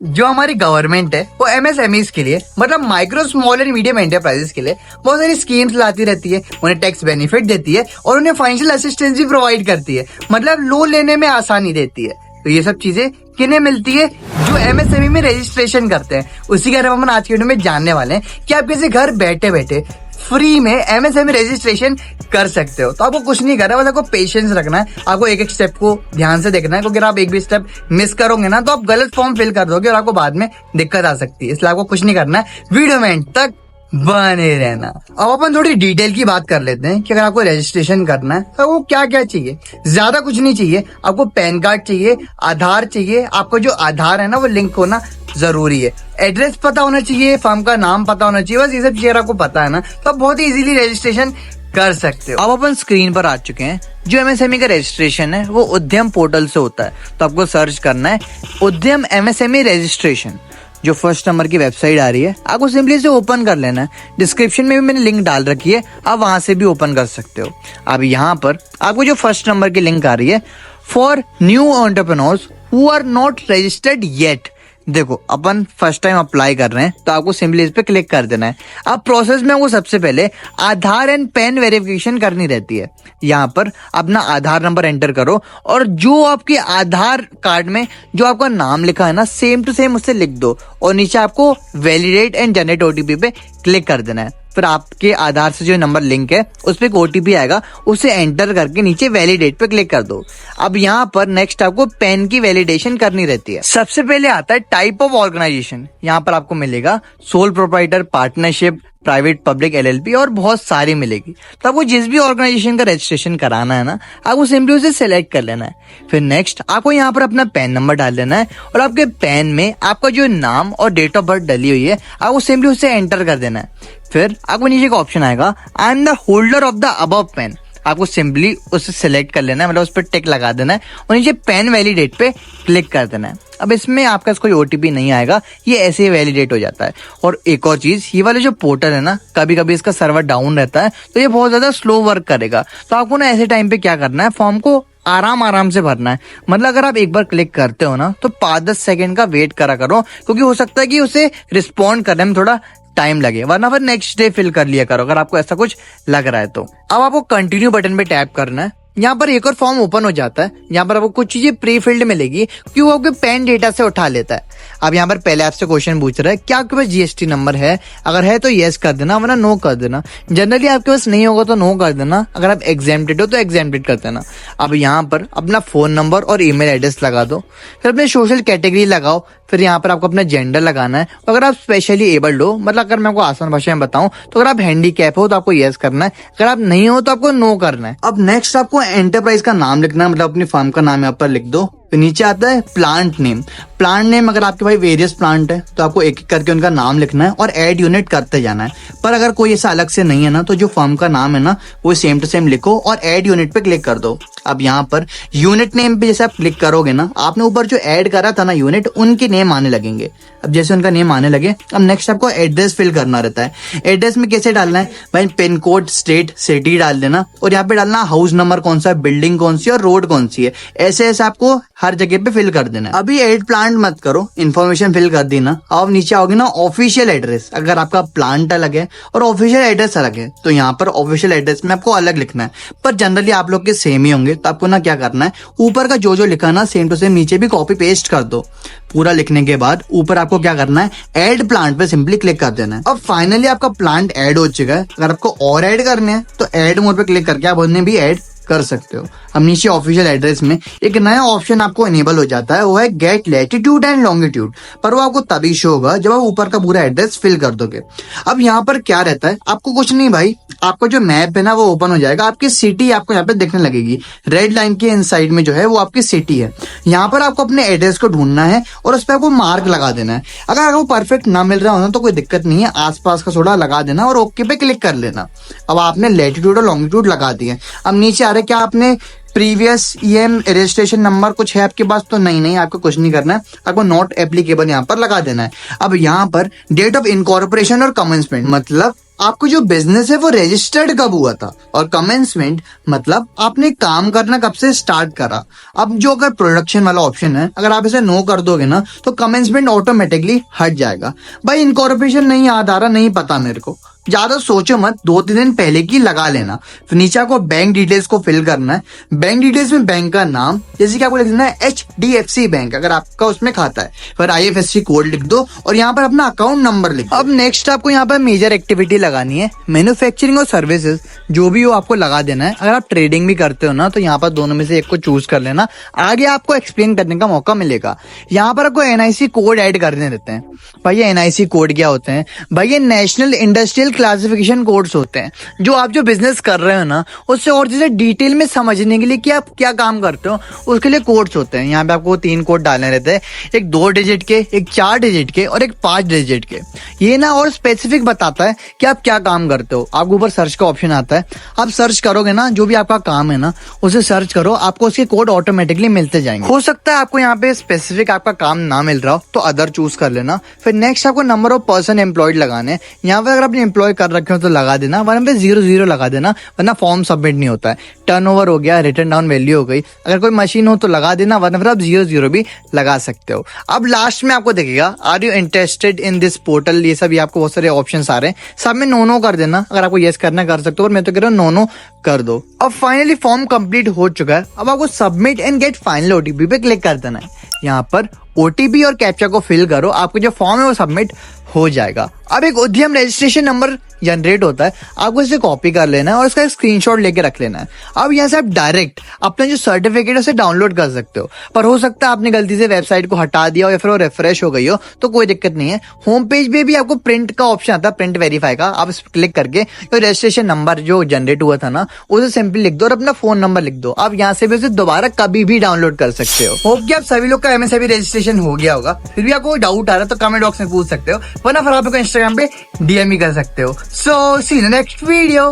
जो हमारी गवर्नमेंट है वो एमएसएमईज के लिए मतलब micro small and medium enterprises के लिए बहुत सारी स्कीम्स लाती रहती है, उन्हें टैक्स बेनिफिट देती है और उन्हें फाइनेंशियल असिस्टेंस भी प्रोवाइड करती है, मतलब लोन लेने में आसानी देती है। तो ये सब चीजें किन्हें मिलती है? जो एमएसएमई में रजिस्ट्रेशन करते हैं। उसी के बारे में हम आज के वीडियो में जानने वाले हैं कि आप कैसे घर बैठे बैठे फ्री में एमएसएमई रजिस्ट्रेशन कर सकते हो। तो आपको कुछ नहीं करना है, बस आपको पेशेंस रखना है, आपको एक एक स्टेप को ध्यान से देखना है, क्योंकि अगर आप एक भी स्टेप मिस करोगे ना तो आप गलत फॉर्म फिल कर दोगे और आपको बाद में दिक्कत आ सकती है। इसलिए आपको कुछ नहीं करना है, वीडियो में एंड तक बने रहना। अब अपन थोड़ी डिटेल की बात कर लेते हैं कि अगर आपको रजिस्ट्रेशन करना है तो वो क्या क्या चाहिए। ज्यादा कुछ नहीं चाहिए, आपको पैन कार्ड चाहिए, आधार चाहिए, आपको जो आधार है ना वो लिंक होना जरूरी है, एड्रेस पता होना चाहिए, फर्म का नाम पता होना चाहिए, बस ये सब चीजें आपको पता है ना तो आप बहुत ही इजीली रजिस्ट्रेशन कर सकते हो। अब अपन स्क्रीन पर आ चुके हैं। जो एमएसएमई का रजिस्ट्रेशन है वो उद्यम पोर्टल से होता है, तो आपको सर्च करना है उद्यम एमएसएमई रजिस्ट्रेशन। जो फर्स्ट नंबर की वेबसाइट आ रही है आपको सिंपली इसे ओपन कर लेना है। डिस्क्रिप्शन में भी मैंने लिंक डाल रखी है, आप वहां से भी ओपन कर सकते हो। अब यहाँ पर आपको जो फर्स्ट नंबर की लिंक आ रही है for new entrepreneurs who are not registered yet. देखो अपन फर्स्ट टाइम अप्लाई कर रहे हैं तो आपको सिंपली इस पे क्लिक कर देना है। अब प्रोसेस में आपको सबसे पहले आधार एंड पैन वेरिफिकेशन करनी रहती है। यहाँ पर अपना आधार नंबर एंटर करो और जो आपके आधार कार्ड में जो आपका नाम लिखा है ना सेम टू सेम उससे लिख दो और नीचे आपको वैलिडेट एंड जनरेट ओटीपी पे क्लिक कर देना है। फिर आपके आधार से जो नंबर लिंक है उस पर एक ओटीपी आएगा, उसे एंटर करके नीचे वैलिडेट पे क्लिक कर दो। अब यहाँ पर नेक्स्ट आपको पैन की वैलिडेशन करनी रहती है। सबसे पहले आता है टाइप ऑफ ऑर्गेनाइजेशन। यहाँ पर आपको मिलेगा sole proprietor, partnership, private, public, LLP और बहुत सारी मिलेगी। तो आपको जिस भी ऑर्गेनाइजेशन का रजिस्ट्रेशन कराना है ना आपको सिंपली उसे सिलेक्ट कर लेना है। फिर नेक्स्ट आपको यहाँ पर अपना पैन नंबर डाल देना है और आपके पैन में आपका जो नाम और डेट ऑफ बर्थ डली हुई है आपको सिंपली उसे एंटर कर देना है। फिर आपको नीचे एक ऑप्शन आएगा I am the holder of the above pan. आपको सिंपली उसे सिलेक्ट कर लेना है, मतलब उस पर टिक लगा देना है और नीचे पैन वैलिडेट पे क्लिक कर देना है। अब इसमें आपका कोई ओटीपी नहीं आएगा, ये ऐसे ही वैलिडेट हो जाता है। और एक और चीज, ये वाले जो पोर्टल है ना कभी कभी इसका सर्वर डाउन रहता है तो ये बहुत ज्यादा स्लो वर्क करेगा। तो आपको ना ऐसे टाइम पे क्या करना है, फॉर्म को आराम से भरना है। मतलब अगर आप एक बार क्लिक करते हो ना तो 5-10 सेकंड का वेट करा करो, क्योंकि हो सकता है कि उसे रिस्पॉन्ड करने में थोड़ा टाइम लगे, वरना फिर नेक्स्ट डे फिल कर लिया करो अगर आपको ऐसा कुछ लग रहा है तो। अब आपको कंटिन्यू बटन पे टैप करना है। यहाँ पर एक और फॉर्म ओपन हो जाता है। यहाँ पर आपको कुछ चीजें प्री फिल्ड मिलेगी क्योंकि वो आपके पैन डेटा से उठा लेता है। अब यहाँ पर पहले आपसे क्वेश्चन पूछ रहा है क्या आपके पास जीएसटी नंबर है, अगर है तो यस कर देना, वरना नो कर देना। जनरली आपके पास नहीं होगा तो नो कर देना, अगर आप एग्जेम्प्टेड हो तो एग्जेम्प्टेड कर देना। अब यहाँ पर अपना फोन नंबर और ईमेल एड्रेस लगा दो, फिर अपने सोशल कैटेगरी लगाओ, फिर यहाँ पर आपको अपना जेंडर लगाना है। अगर आप स्पेशली एबल्ड हो, मतलब अगर मैं आपको आसान भाषा में बताऊं तो अगर आप हैंडीकैप हो तो आपको यस करना है, अगर आप नहीं हो तो आपको नो करना है। अब नेक्स्ट आपको एंटरप्राइज का नाम लिखना है, मतलब अपनी फर्म का नाम यहाँ पर लिख दो। फिर नीचे आता है प्लांट नेम। प्लांट नेम अगर आपके भाई वेरियस प्लांट है तो आपको एक एक करके उनका नाम लिखना है और ऐड यूनिट करते जाना है। पर अगर कोई ऐसा अलग से नहीं है ना तो जो फर्म का नाम है ना वो सेम टू सेम लिखो और ऐड यूनिट पे क्लिक कर दो। अब यहाँ पर यूनिट नेम पे जैसे आप क्लिक करोगे ना आपने ऊपर जो ऐड करा था ना यूनिट, उनके नेम आने लगेंगे। अब जैसे उनका नेम आने लगे अब नेक्स्ट आपको एड्रेस फिल करना रहता है। एड्रेस में कैसे डालना है भाई, पिन कोड, स्टेट, सिटी डाल देना और यहाँ पे डालना हाउस नंबर कौन सा है, बिल्डिंग कौन सी है और रोड कौन सी है। ऐसे ऐसे आपको हर जगह पे फिल कर देना है। अभी एड प्लांट मत करो, इन्फॉर्मेशन फिल कर देना। अब नीचे आओगे ना ऑफिशियल एड्रेस, अगर आपका प्लांट अलग है और ऑफिशियल एड्रेस अलग है तो यहाँ पर ऑफिशियल एड्रेस में आपको अलग लिखना है। पर जनरली आप लोग के सेम ही होंगे तो आपको ना क्या करना है, ऊपर का जो लिखा ना सेम टू सेम नीचे भी कॉपी पेस्ट कर दो। पूरा लिखने के बाद ऊपर आपको क्या करना है, ऐड प्लांट पे सिंपली क्लिक कर देना है। अब फाइनली आपका प्लांट ऐड हो चुका है। अगर आपको और ऐड करने हैं तो ऐड मोड पे क्लिक करके आप उन्हें भी ऐड कर सकते हो। अब नीचे ऑफिशियल एड्रेस में एक नया ऑप्शन आपको इनेबल हो जाता है, वो है गेट लैटिट्यूड एंड लॉन्गिट्यूड। पर वो आपको तभी शो होगा जब आप ऊपर का पूरा एड्रेस फिल कर दोगे। अब यहाँ पर क्या रहता है, आपको कुछ नहीं भाई, आपका जो मैप है ना वो ओपन हो जाएगा, आपकी सिटी आपको यहाँ पे देखने लगेगी। रेड लाइन के इनसाइड में जो है वो आपकी सिटी है। यहाँ पर आपको अपने एड्रेस को ढूंढना है और उस पर आपको मार्क लगा देना है। अगर आपको परफेक्ट ना मिल रहा हो ना तो कोई दिक्कत नहीं है, आसपास का थोड़ा लगा देना और ओके पे क्लिक कर लेना। अब आपने लैटिट्यूड और लॉन्गिट्यूड लगा दिए। अब नीचे आ रहे क्या आपने प्रीवियस ईएम रजिस्ट्रेशन नंबर कुछ है आपके पास, तो नहीं आपको कुछ नहीं करना है, आपको नॉट एप्लीकेबल यहाँ पर लगा देना है। अब यहाँ पर डेट ऑफ इनकॉर्पोरेशन और कमेंसमेंट, मतलब आपको जो बिजनेस है वो रजिस्टर्ड कब हुआ था, और कमेंसमेंट मतलब आपने काम करना कब से स्टार्ट करा। अब जो अगर प्रोडक्शन वाला ऑप्शन है, अगर आप इसे नो कर दोगे ना तो कमेंसमेंट ऑटोमेटिकली हट जाएगा। भाई इनकॉर्पोरेशन नहीं याद आ रहा, नहीं पता मेरे को, ज्यादा सोचो मत, 2-3 दिन पहले की लगा लेना। फिर नीचे आपको बैंक डिटेल्स को फिल करना है। बैंक डिटेल्स में बैंक का नाम, जैसे कि आपको लिख देना है HDFC बैंक अगर आपका उसमें खाता है, फिर IFSC कोड लिख दो और यहाँ पर अपना अकाउंट नंबर लिख दो। अब नेक्स्ट आपको यहाँ पर मेजर एक्टिविटी लगानी है, मैन्युफैक्चरिंग और सर्विसेज जो भी हो आपको लगा देना है। अगर आप ट्रेडिंग भी करते हो ना तो यहाँ पर दोनों में से एक को चूज कर लेना, आगे आपको एक्सप्लेन करने का मौका मिलेगा। यहाँ पर आपको NIC कोड ऐड करने देते हैं। भाई ये NIC कोड क्या होते हैं? भाई ये नेशनल इंडस्ट्रियल क्लासिफिकेशन कोड्स होते हैं, जो आप जो बिजनेस कर रहे हो ना उससे और जैसे डिटेल में समझने के लिए कि आप क्या काम करते हो उसके लिए कोड्स होते हैं। यहाँ पे आपको 3 कोड डालने रहते हैं, एक 2 डिजिट के, एक 4 डिजिट के और एक 5 डिजिट के। ये ना और स्पेसिफिक बताता है कि आप क्या काम करते हो। आपके ऊपर सर्च का ऑप्शन आता है, आप सर्च करोगे ना जो भी आपका काम है ना उसे सर्च करो, आपको उसके कोड ऑटोमेटिकली मिलते जाएंगे। हो सकता है आपको यहाँ पे स्पेसिफिक आपका काम ना मिल रहा हो तो अदर चूज कर लेना। फिर नेक्स्ट आपको नंबर ऑफ पर्सन एम्प्लॉयड लगाने। यहाँ पे अगर आपने एम्प्लॉय कर रखे हो तो लगा देना, वरना पे 0 लगा देना, वरना फॉर्म सबमिट नहीं होता है। टर्नओवर हो गया, रिटर्न डाउन वैल्यू हो गई, अगर कोई मशीन हो तो लगा देना, वरना फिर आप 0 भी लगा सकते हो। अब लास्ट में आपको दिखेगा are you interested in this portal, ये सब आपको बहुत सारे ऑप्शन आ रहे हैं, सब में नो कर देना। अगर आपको यस करना कर सकते हो, और मैं तो कह रहा हूँ नो कर दो। अब फाइनली फॉर्म कंप्लीट हो चुका है। अब आपको submit and get final OTP पे क्लिक कर देना है। यहाँ पर OTP और कैप्चा को फिल करो, आपको जो फॉर्म है वो सबमिट हो जाएगा। अब एक उद्यम रजिस्ट्रेशन नंबर जनरेट होता है, आपको इसे कॉपी कर लेना है और इसका स्क्रीनशॉट लेके रख लेना है। अब यहाँ से आप डायरेक्ट अपना जो सर्टिफिकेट है उसे डाउनलोड कर सकते हो, पर हो सकता है आपने गलती से वेबसाइट को हटा दिया हो या फिर वो रिफ्रेश हो गई हो तो कोई दिक्कत नहीं है। होम पेज पे भी आपको प्रिंट का ऑप्शन आता है, प्रिंट वेरीफाई का, आप इस क्लिक करके तो रजिस्ट्रेशन नंबर जो जनरेट हुआ था ना उसे सिंपली लिख दो और अपना फोन नंबर लिख दो। आप यहाँ से भी उसे दोबारा कभी भी डाउनलोड कर सकते हो। होप कि आप सभी लोग का MSIP रजिस्ट्रेशन हो गया होगा। फिर भी आपको डाउट आ रहा है तो कमेंट बॉक्स में पूछ सकते हो, वरना फिर आप इंस्टाग्राम पे DM ही कर सकते हो। So see you in the next video.